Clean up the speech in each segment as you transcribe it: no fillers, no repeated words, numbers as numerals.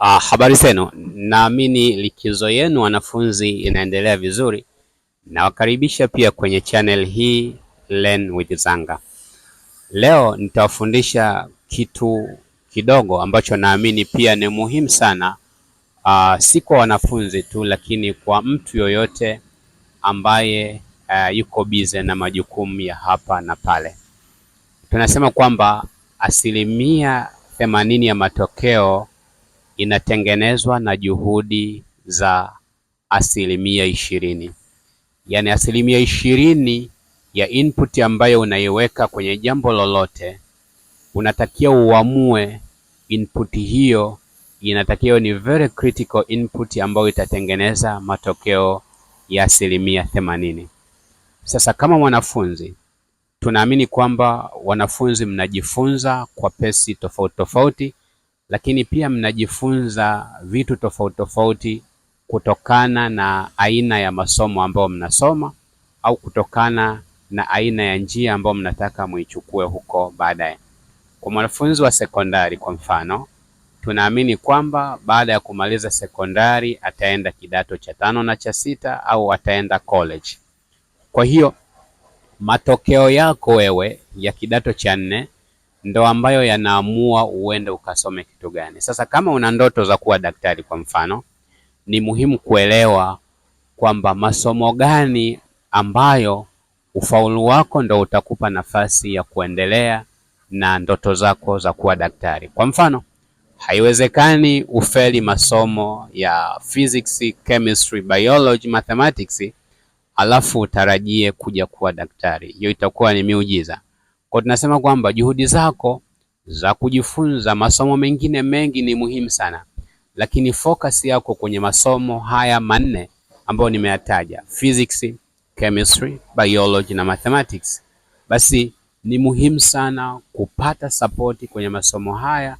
Habari zenu, naamini likizo yenu wanafunzi inaendelea vizuri. Nawakaribisha pia kwenye channel hii Learn with Zanga. Leo nitawafundisha kitu kidogo ambacho naamini pia ni muhimu sana, si kwa wanafunzi tu, lakini kwa mtu yoyote ambaye yuko bize na majukumu ya hapa na pale. Tunasema kwamba 80% ya matokeo inatengenezwa na juhudi za 20%. Yaani 20% ya input ambayo unaiweka kwenye jambo lolote, unatakiwa uamue input hiyo inatakiwa ni very critical input ambayo itatengeneza matokeo ya 80%. Sasa kama mwanafunzi, tunaamini kwamba wanafunzi mnajifunza kwa pesi tofauti tofauti, lakini pia mnajifunza vitu tofauti tofauti kutokana na aina ya masomo ambayo mnasoma au kutokana na aina ya njia ambayo mnataka muichukue huko baadaye. Kwa mwanafunzi wa sekondari kwa mfano, tunaamini kwamba baada ya kumaliza sekondari ataenda kidato cha 5 na cha 6 au ataenda college. Kwa hiyo matokeo yako wewe ya kidato cha 4 ndo ambayo yanaamua uende ukasome kitu gani. Sasa kama una ndoto za kuwa daktari kwa mfano, ni muhimu kuelewa kwamba masomo gani ambayo ufaulu wako ndo utakupa nafasi ya kuendelea na ndoto zako za kuwa daktari. Kwa mfano, haiwezekani ufeli masomo ya physics, chemistry, biology, mathematics alafu utarajie kuja kuwa daktari. Hiyo itakuwa ni miujiza. Kwa tunasema kwamba juhudi zako za kujifunza masomo mengine mengi ni muhimu sana, lakini focus yako kwenye masomo haya manne ambayo nimeyataja, physics, chemistry, biology na mathematics, basi ni muhimu sana kupata support kwenye masomo haya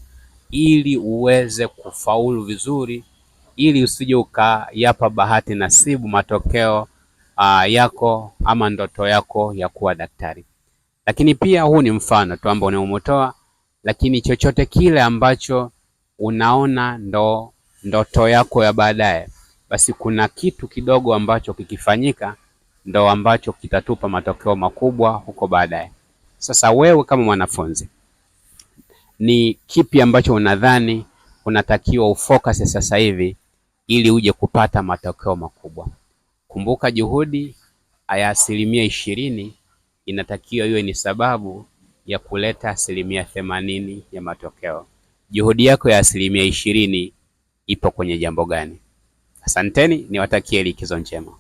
ili uweze kufaulu vizuri, ili usije ukayapa bahati nasibu matokeo yako ama ndoto yako ya kuwa daktari. Lakini pia huu ni mfano tu ambao nimeutoa, lakini chochote kile ambacho unaona ndo ndoto yako ya baadaye, basi kuna kitu kidogo ambacho kikifanyika ndo ambacho kitatupa matokeo makubwa huko baadaye. Sasa wewe kama mwanafunzi, ni kipi ambacho unadhani unatakiwa ufocus sasa hivi ili uje kupata matokeo makubwa? Kumbuka juhudi ya 20% inatakiwa iwe ni sababu ya kuleta 80% ya matokeo. Juhudi yako ya 20% ipo kwenye jambo gani? Asanteni, niwatakie likizo njema.